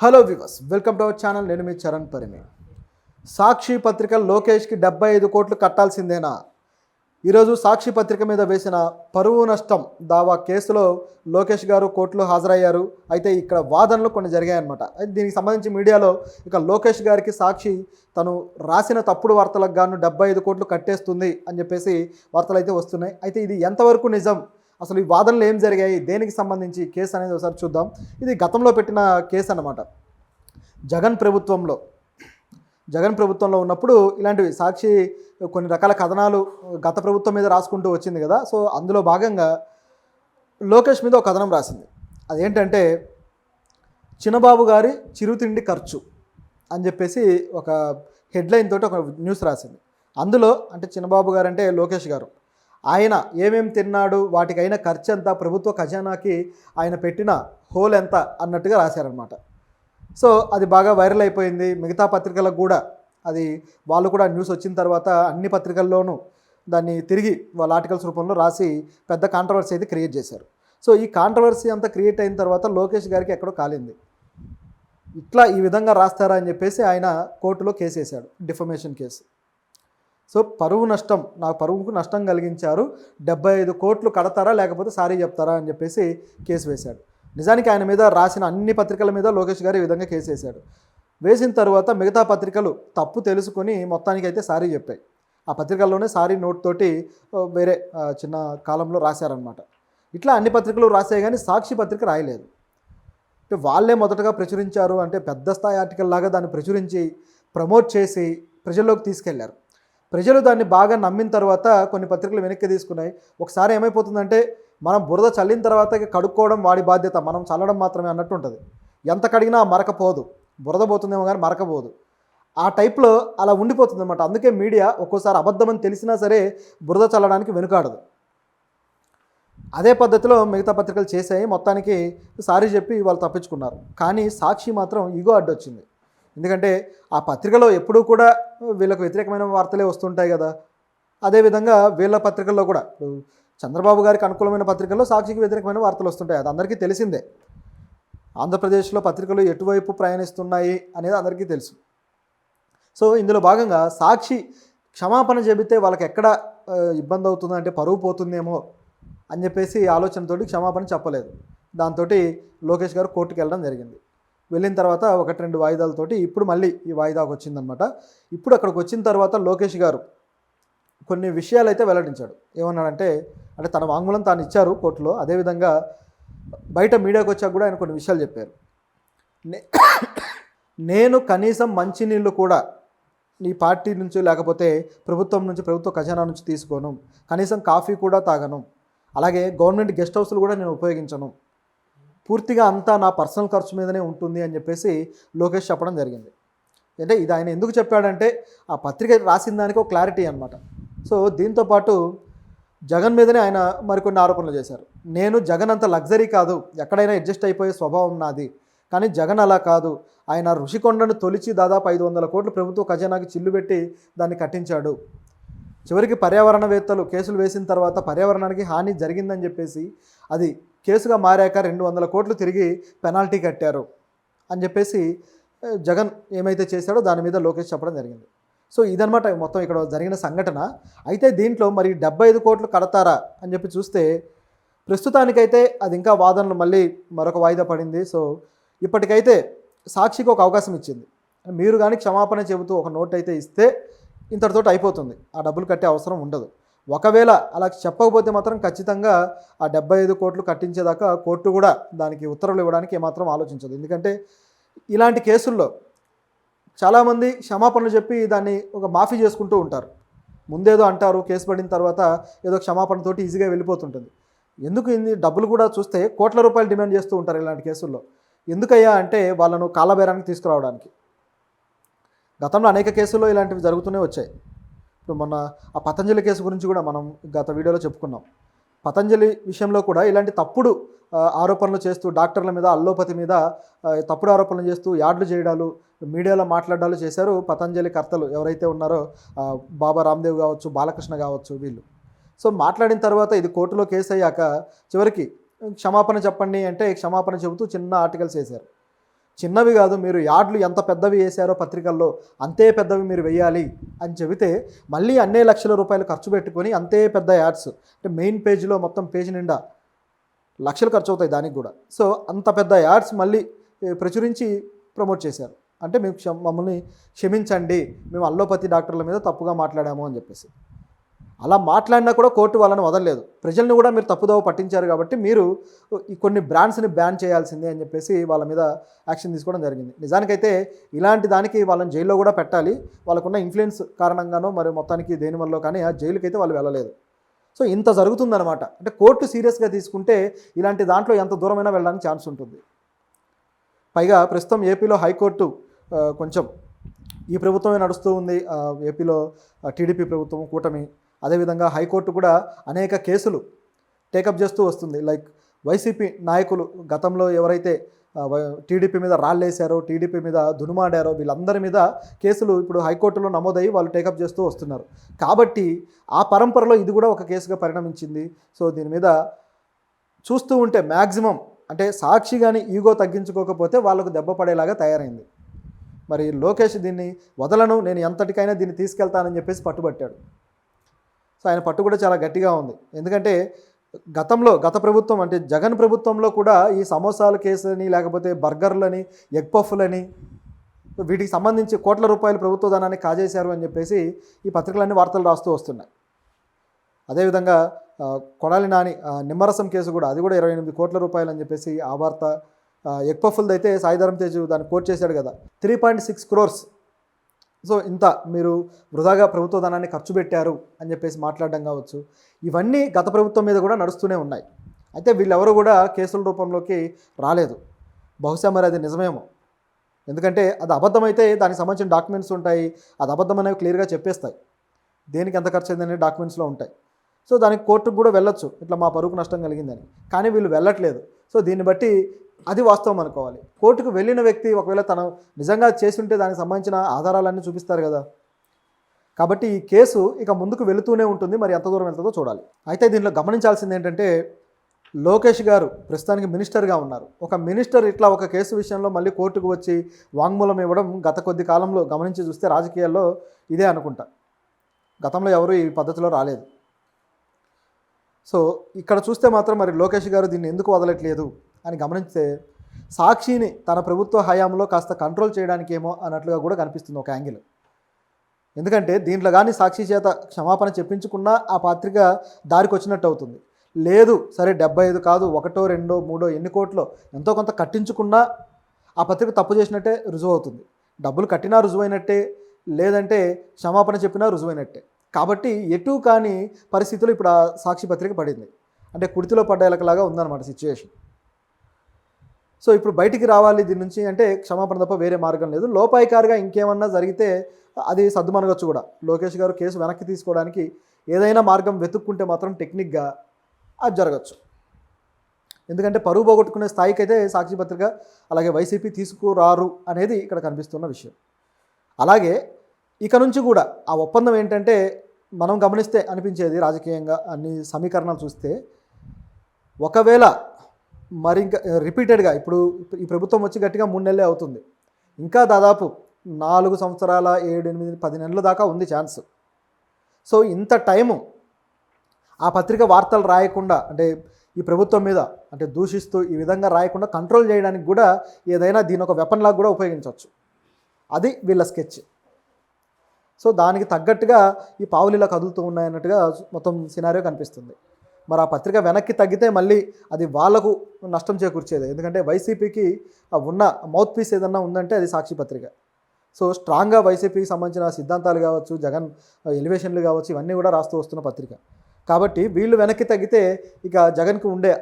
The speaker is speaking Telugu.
Hello viewers, welcome to our channel. నేను మీ చరణ్ పరిమి. సాక్షి పత్రిక లోకేష్కి 75 కోట్లు కట్టాల్సిందేనా? ఈరోజు సాక్షి పత్రిక మీద వేసిన పరువు నష్టం దావా కేసులో లోకేష్ గారు కోర్టులో హాజరయ్యారు. అయితే ఇక్కడ వాదనలు కొన్ని జరిగాయన్నమాట. అయితే దీనికి సంబంధించి మీడియాలో ఇక లోకేష్ గారికి సాక్షి తను రాసిన తప్పుడు వార్తలకు గాను 75 కోట్లు కట్టేస్తుంది అని చెప్పేసి వార్తలు అయితే వస్తున్నాయి. అయితే ఇది ఎంతవరకు నిజం, అసలు ఈ వాదనలు ఏం జరిగాయి, దేనికి సంబంధించి కేసు అనేది ఒకసారి చూద్దాం. ఇది గతంలో పెట్టిన కేసు అన్నమాట. జగన్ ప్రభుత్వంలో ఉన్నప్పుడు ఇలాంటివి సాక్షి కొన్ని రకాల కథనాలు గత ప్రభుత్వం మీద రాసుకుంటూ వచ్చింది కదా. సో అందులో భాగంగా లోకేష్ మీద ఒక కథనం రాసింది. అదేంటంటే చిన్నబాబు గారి చిరుతిండి ఖర్చు అని చెప్పేసి ఒక హెడ్లైన్ తోటి ఒక న్యూస్ రాసింది. అందులో అంటే చిన్నబాబు గారు అంటే లోకేష్ గారు, ఆయన ఏమేమి తిన్నాడు, వాటికైన ఖర్చు ఎంత, ప్రభుత్వ ఖజానాకి ఆయన పెట్టిన హోల్ ఎంత అన్నట్టుగా రాశారనమాట. సో అది బాగా వైరల్ అయిపోయింది. మిగతా పత్రికలకు కూడా అది వాళ్ళు కూడా న్యూస్ వచ్చిన తర్వాత అన్ని పత్రికల్లోనూ దాన్ని తిరిగి వాళ్ళ ఆర్టికల్స్ రూపంలో రాసి పెద్ద కాంట్రవర్సీ అయితే క్రియేట్ చేశారు. సో ఈ కాంట్రవర్సీ అంతా క్రియేట్ అయిన తర్వాత లోకేష్ గారికి ఎక్కడో కాలింది. ఇట్లా ఈ విధంగా రాస్తారా అని చెప్పేసి ఆయన కోర్టులో కేసు వేశాడు, డిఫమేషన్ కేసు. సో పరువుకు నష్టం కలిగించారు, 75 కోట్లు కడతారా లేకపోతే సారీ చెప్తారా అని చెప్పేసి కేసు వేశాడు. నిజానికి ఆయన మీద రాసిన అన్ని పత్రికల మీద లోకేష్ గారు ఈ విధంగా కేసు వేశాడు. వేసిన తర్వాత మిగతా పత్రికలు తప్పు తెలుసుకొని మొత్తానికి అయితే సారీ చెప్పాయి. ఆ పత్రికల్లోనే సారీ నోట్ తోటి వేరే చిన్న కాలంలో రాశారనమాట. ఇట్లా అన్ని పత్రికలు రాసాయి కానీ సాక్షి పత్రిక రాయలేదు. అంటే వాళ్ళే మొదటగా ప్రచురించారు, అంటే పెద్ద స్థాయి ఆర్టికల్ లాగా దాన్ని ప్రచురించి ప్రమోట్ చేసి ప్రజల్లోకి తీసుకెళ్లారు. ప్రజలు దాన్ని బాగా నమ్మిన తర్వాత కొన్ని పత్రికలు వెనక్కి తీసుకున్నాయి. ఒకసారి ఏమైపోతుందంటే మనం బురద చల్లిన తర్వాత కడుక్కోవడం వాడి బాధ్యత, మనం చల్లడం మాత్రమే అన్నట్టు ఉంటుంది. ఎంత కడిగినా మరకపోదు, బురద పోతుందేమో కానీ మరకపోదు. ఆ టైప్లో అలా ఉండిపోతుంది అనమాట. అందుకే మీడియా ఒక్కోసారి అబద్ధమని తెలిసినా సరే బురద చల్లడానికి వెనుకాడదు. అదే పద్ధతిలో మిగతా పత్రికలు చేసాయి. మొత్తానికి సారీ చెప్పి వాళ్ళు తప్పించుకున్నారు. కానీ సాక్షి మాత్రం ఈగో అడ్డొచ్చింది. ఎందుకంటే ఆ పత్రికలో ఎప్పుడూ కూడా వీళ్ళకు వ్యతిరేకమైన వార్తలే వస్తుంటాయి కదా. అదేవిధంగా వీళ్ళ పత్రికల్లో కూడా చంద్రబాబు గారికి అనుకూలమైన పత్రికల్లో సాక్షికి వ్యతిరేకమైన వార్తలు వస్తుంటాయి. అది అందరికీ తెలిసిందే. ఆంధ్రప్రదేశ్లో పత్రికలు ఎటువైపు ప్రయాణిస్తున్నాయి అనేది అందరికీ తెలుసు. సో ఇందులో భాగంగా సాక్షి క్షమాపణ చెబితే వాళ్ళకి ఎక్కడ ఇబ్బంది అవుతుందంటే పరువు పోతుందేమో అని చెప్పేసి ఆలోచనతోటి క్షమాపణ చెప్పలేదు. దాంతో లోకేష్ గారు కోర్టుకు వెళ్ళడం జరిగింది. వెళ్ళిన తర్వాత 1-2 వాయిదాలతోటి ఇప్పుడు మళ్ళీ ఈ వాయిదాకు వచ్చిందనమాట. ఇప్పుడు అక్కడికి వచ్చిన తర్వాత లోకేష్ గారు కొన్ని విషయాలు అయితే వెల్లడించాడు. ఏమన్నాడంటే, అంటే తన వాంగ్మూలం తాను ఇచ్చారు కోర్టులో, అదేవిధంగా బయట మీడియాకు వచ్చాక కూడా ఆయన కొన్ని విషయాలు చెప్పారు. నేను కనీసం మంచినీళ్ళు కూడా నీ పార్టీ నుంచి లేకపోతే ప్రభుత్వం నుంచి, ప్రభుత్వ ఖజానా నుంచి తీసుకోను, కనీసం కాఫీ కూడా తాగను, అలాగే గవర్నమెంట్ గెస్ట్ హౌస్లు కూడా నేను ఉపయోగించను, పూర్తిగా అంతా నా పర్సనల్ ఖర్చు మీదనే ఉంటుంది అని చెప్పేసి లోకేష్ చెప్పడం జరిగింది. అంటే ఇది ఆయన ఎందుకు చెప్పాడంటే ఆ పత్రిక రాసిన దానికి ఒక క్లారిటీ అనమాట. సో దీంతోపాటు జగన్ మీదనే ఆయన మరికొన్ని ఆరోపణలు చేశారు. నేను జగన్ అంత లగ్జరీ కాదు, ఎక్కడైనా అడ్జస్ట్ అయిపోయే స్వభావం నాది, కానీ జగన్ అలా కాదు, ఆయన ఋషికొండను తొలిచి దాదాపు 500 కోట్లు ప్రభుత్వ ఖజానాకి చిల్లు పెట్టి దాన్ని కట్టించాడు. చివరికి పర్యావరణవేత్తలు కేసులు వేసిన తర్వాత పర్యావరణానికి హాని జరిగిందని చెప్పేసి అది కేసుగా మారాక 200 కోట్లు తిరిగి పెనాల్టీ కట్టారు అని చెప్పేసి జగన్ ఏమైతే చేశాడో దాని మీద లోకేష్ చెప్పడం జరిగింది. సో ఇదనమాట మొత్తం ఇక్కడ జరిగిన సంఘటన. అయితే దీంట్లో మరి 75 కోట్లు కడతారా అని చెప్పి చూస్తే ప్రస్తుతానికైతే అది ఇంకా వాదనలు మళ్ళీ మరొక వాయిదా పడింది. సో ఇప్పటికైతే సాక్షికి ఒక అవకాశం ఇచ్చింది. మీరు కానీ క్షమాపణ చెబుతూ ఒక నోట్ అయితే ఇస్తే ఇంతటితో అయిపోతుంది, ఆ డబ్బులు కట్టే అవసరం ఉండదు. ఒకవేళ అలా చెప్పకపోతే మాత్రం ఖచ్చితంగా ఆ 75 కోట్లు కట్టించేదాకా కోర్టు కూడా దానికి ఉత్తర్వులు ఇవ్వడానికి ఏమాత్రం ఆలోచించదు. ఎందుకంటే ఇలాంటి కేసుల్లో చాలామంది క్షమాపణలు చెప్పి దాన్ని ఒక మాఫీ చేసుకుంటూ ఉంటారు. ముందేదో అంటారు, కేసు పడిన తర్వాత ఏదో క్షమాపణతోటి ఈజీగా వెళ్ళిపోతుంటుంది. ఎందుకు ఇన్ని డబ్బులు కూడా చూస్తే కోట్ల రూపాయలు డిమాండ్ చేస్తూ ఉంటారు ఇలాంటి కేసుల్లో. ఎందుకయ్యా అంటే వాళ్ళను కాళ్ళబేరానికి తీసుకురావడానికి. గతంలో అనేక కేసుల్లో ఇలాంటివి జరుగుతూనే వచ్చాయి. ఇప్పుడు మొన్న ఆ పతంజలి కేసు గురించి కూడా మనం గత వీడియోలో చెప్పుకున్నాం. పతంజలి విషయంలో కూడా ఇలాంటి తప్పుడు ఆరోపణలు చేస్తూ డాక్టర్ల మీద, అల్లోపతి మీద తప్పుడు ఆరోపణలు చేస్తూ యాడ్లు చేయడాలు, మీడియాలో మాట్లాడాలు చేశారు పతంజలి కర్తలు ఎవరైతే ఉన్నారో, బాబా రామ్దేవ్ కావచ్చు, బాలకృష్ణ కావచ్చు, వీళ్ళు. సో మాట్లాడిన తర్వాత ఇది కోర్టులో కేసు అయ్యాక చివరికి క్షమాపణ చెప్పండి అంటే క్షమాపణ చెబుతూ చిన్న ఆర్టికల్స్ వేశారు. చిన్నవి కాదు, మీరు యాడ్లు ఎంత పెద్దవి వేశారో పత్రికల్లో అంతే పెద్దవి మీరు వేయాలి అని చెబితే మళ్ళీ అన్నే లక్షల రూపాయలు ఖర్చు పెట్టుకొని అంతే పెద్ద యాడ్స్, అంటే మెయిన్ పేజీలో మొత్తం పేజీ నిండా లక్షలు ఖర్చు అవుతాయి దానికి కూడా. సో అంత పెద్ద యాడ్స్ మళ్ళీ ప్రచురించి ప్రమోట్ చేశారు. అంటే మేము మమ్మల్ని క్షమించండి, మేము అల్లోపతి డాక్టర్ల మీద తప్పుగా మాట్లాడాము అని చెప్పేసి. అలా మాట్లాడినా కూడా కోర్టు వాళ్ళని వదలలేదు. ప్రజల్ని కూడా మీరు తప్పుదోవ పట్టించారు కాబట్టి మీరు ఈ కొన్ని బ్రాండ్స్ని బ్యాన్ చేయాల్సిందే అని చెప్పేసి వాళ్ళ మీద యాక్షన్ తీసుకోవడం జరిగింది. నిజానికైతే ఇలాంటి దానికి వాళ్ళని జైల్లో కూడా పెట్టాలి. వాళ్ళకున్న ఇన్ఫ్లుయెన్స్ కారణంగానో మరి మొత్తానికి దేనివల్ల కానీ ఆ జైలుకైతే వాళ్ళు వెళ్ళలేదు. సో ఇంత జరుగుతుందన్నమాట. అంటే కోర్టు సీరియస్గా తీసుకుంటే ఇలాంటి దాంట్లో ఎంత దూరమైనా వెళ్ళడానికి ఛాన్స్ ఉంటుంది. పైగా ప్రస్తుతం ఏపీలో హైకోర్టు కొంచెం ఈ ప్రభుత్వమే నడుస్తూ ఉంది. ఏపీలో టీడీపీ ప్రభుత్వం కూటమి, అదేవిధంగా హైకోర్టు కూడా అనేక కేసులు టేకప్ చేస్తూ వస్తుంది. లైక్ వైసీపీ నాయకులు గతంలో ఎవరైతే టీడీపీ మీద రాళ్ళేశారో, టీడీపీ మీద దునుమాడారో వీళ్ళందరి మీద కేసులు ఇప్పుడు హైకోర్టులో నమోదయ్యి వాళ్ళు టేకప్ చేస్తూ వస్తున్నారు. కాబట్టి ఆ పరంపరలో ఇది కూడా ఒక కేసుగా పరిణమించింది. సో దీని మీద చూస్తూ ఉంటే మ్యాక్సిమం అంటే సాక్షి కానీ ఈగో తగ్గించుకోకపోతే వాళ్ళకు దెబ్బ పడేలాగా తయారైంది. మరి లోకేష్ దీన్ని వదలను, నేను ఎంతటికైనా దీన్ని తీసుకెళ్తానని చెప్పేసి పట్టుబట్టాడు. సో ఆయన పట్టు కూడా చాలా గట్టిగా ఉంది. ఎందుకంటే గత ప్రభుత్వం అంటే జగన్ ప్రభుత్వంలో కూడా ఈ సమోసాల కేసులని, లేకపోతే బర్గర్లని, ఎగ్ పఫ్లని, వీటికి సంబంధించి కోట్ల రూపాయల ప్రభుత్వ ధనాన్ని కాజేశారు అని చెప్పేసి ఈ పత్రికలన్నీ వార్తలు రాస్తూ వస్తున్నాయి. అదేవిధంగా కొడాలి నాని నిమ్మరసం కేసు కూడా, అది కూడా 28 కోట్ల రూపాయలు అని చెప్పేసి ఆ వార్త. ఎగ్ పఫ్లది అయితే సాయిధరం తేజ్ దాన్ని కోట్ చేశాడు కదా, 3.6 crores. సో ఇంత మీరు వృధాగా ప్రభుత్వ ధనాన్ని ఖర్చు పెట్టారు అని చెప్పేసి మాట్లాడడం కావచ్చు. ఇవన్నీ గత ప్రభుత్వం మీద కూడా నడుస్తూనే ఉన్నాయి. అయితే వీళ్ళెవరూ కూడా కేసుల రూపంలోకి రాలేదు. బహుశా మరి అది నిజమేమో. ఎందుకంటే అది అబద్ధమైతే దానికి సంబంధించిన డాక్యుమెంట్స్ ఉంటాయి, అది అబద్ధం అనేవి క్లియర్గా చెప్పేస్తాయి, దేనికి ఎంత ఖర్చు అయిందనే డాక్యుమెంట్స్లో ఉంటాయి. సో దానికి కోర్టుకు కూడా వెళ్ళొచ్చు, ఇట్లా మా పరువుకు నష్టం కలిగిందని. కానీ వీళ్ళు వెళ్ళట్లేదు. సో దీన్ని బట్టి అది వాస్తవం అనుకోవాలి. కోర్టుకు వెళ్ళిన వ్యక్తి ఒకవేళ తను నిజంగా చేసి ఉంటే దానికి సంబంధించిన ఆధారాలన్నీ చూపిస్తారు కదా. కాబట్టి ఈ కేసు ఇక ముందుకు వెళుతూనే ఉంటుంది, మరి ఎంత దూరం వెళ్తుందో చూడాలి. అయితే దీనిలో గమనించాల్సింది ఏంటంటే, లోకేష్ గారు ప్రస్తుతానికి మినిస్టర్గా ఉన్నారు. ఒక మినిస్టర్ ఇట్లా ఒక కేసు విషయంలో మళ్ళీ కోర్టుకు వచ్చి వాంగ్మూలం ఇవ్వడం గత కొద్ది కాలంలో గమనించి చూస్తే రాజకీయాల్లో ఇదే అనుకుంటా. గతంలో ఎవరు ఈ పద్ధతిలో రాలేదు. సో ఇక్కడ చూస్తే మాత్రం మరి లోకేష్ గారు దీన్ని ఎందుకు వదలట్లేదు అని గమనిస్తే, సాక్షిని తన ప్రభుత్వ హయాంలో కాస్త కంట్రోల్ చేయడానికేమో అన్నట్లుగా కూడా కనిపిస్తుంది ఒక యాంగిల్. ఎందుకంటే దీంట్లో కానీ సాక్షి చేత క్షమాపణ చెప్పించుకున్నా ఆ పత్రిక దారికి వచ్చినట్టు అవుతుంది. లేదు సరే 75 కాదు 1, 2, 3 ఎన్ని కోట్లో ఎంతో కొంత కట్టించుకున్నా ఆ పత్రిక తప్పు చేసినట్టే రుజువు అవుతుంది. డబ్బులు కట్టినా రుజువైనట్టే, లేదంటే క్షమాపణ చెప్పినా రుజువైనట్టే. కాబట్టి ఎటు కాని పరిస్థితులు ఇప్పుడు ఆ సాక్షి పత్రిక పడింది. అంటే కుడితిలో పడ్డ ఎలకలాగా ఉందన్నమాట సిచ్యువేషన్. సో ఇప్పుడు బయటికి రావాలి దీని నుంచి అంటే క్షమాపణ తప్ప వేరే మార్గం లేదు. లోపాయికారిగా ఇంకేమన్నా జరిగితే అది సద్దుమనగచ్చు కూడా. లోకేష్ గారు కేసు వెనక్కి తీసుకోవడానికి ఏదైనా మార్గం వెతుక్కుంటే మాత్రం టెక్నిక్గా అది జరగచ్చు. ఎందుకంటే పరువు పోగొట్టుకునే స్థాయికి అయితే సాక్షి పత్రిక అలాగే వైసీపీ తీసుకురారు అనేది ఇక్కడ కనిపిస్తున్న విషయం. అలాగే ఇక నుంచి కూడా ఆ ఒప్పందం ఏంటంటే, మనం గమనిస్తే అనిపించేది రాజకీయంగా అన్ని సమీకరణాలు చూస్తే, ఒకవేళ మరి ఇంకా రిపీటెడ్గా ఇప్పుడు ఈ ప్రభుత్వం వచ్చి గట్టిగా 3 నెలలే అవుతుంది, ఇంకా దాదాపు 4 సంవత్సరాల 7, 8, 10 నెలల దాకా ఉంది ఛాన్స్. సో ఇంత టైము ఆ పత్రిక వార్తలు రాయకుండా అంటే ఈ ప్రభుత్వం మీద అంటే దూషిస్తూ ఈ విధంగా రాయకుండా కంట్రోల్ చేయడానికి కూడా ఏదైనా దీని ఒక వెపన్ లాగా కూడా ఉపయోగించవచ్చు. అది వీళ్ళ స్కెచ్. సో దానికి తగ్గట్టుగా ఈ పావులు ఇలా కదులుతూ ఉన్నాయన్నట్టుగా మొత్తం సినారియో కనిపిస్తుంది. మరి ఆ పత్రిక వెనక్కి తగ్గితే మళ్ళీ అది వాళ్లకు నష్టం చేకూర్చేది. ఎందుకంటే వైసీపీకి ఉన్న మౌత్ పీస్ ఏదన్నా ఉందంటే అది సాక్షి పత్రిక. సో స్ట్రాంగ్గా వైసీపీకి సంబంధించిన సిద్ధాంతాలు కావచ్చు, జగన్ ఎలివేషన్లు కావచ్చు, ఇవన్నీ కూడా రాస్తూ వస్తున్న పత్రిక. కాబట్టి వీళ్ళు వెనక్కి తగ్గితే ఇక జగన్కి ఉండే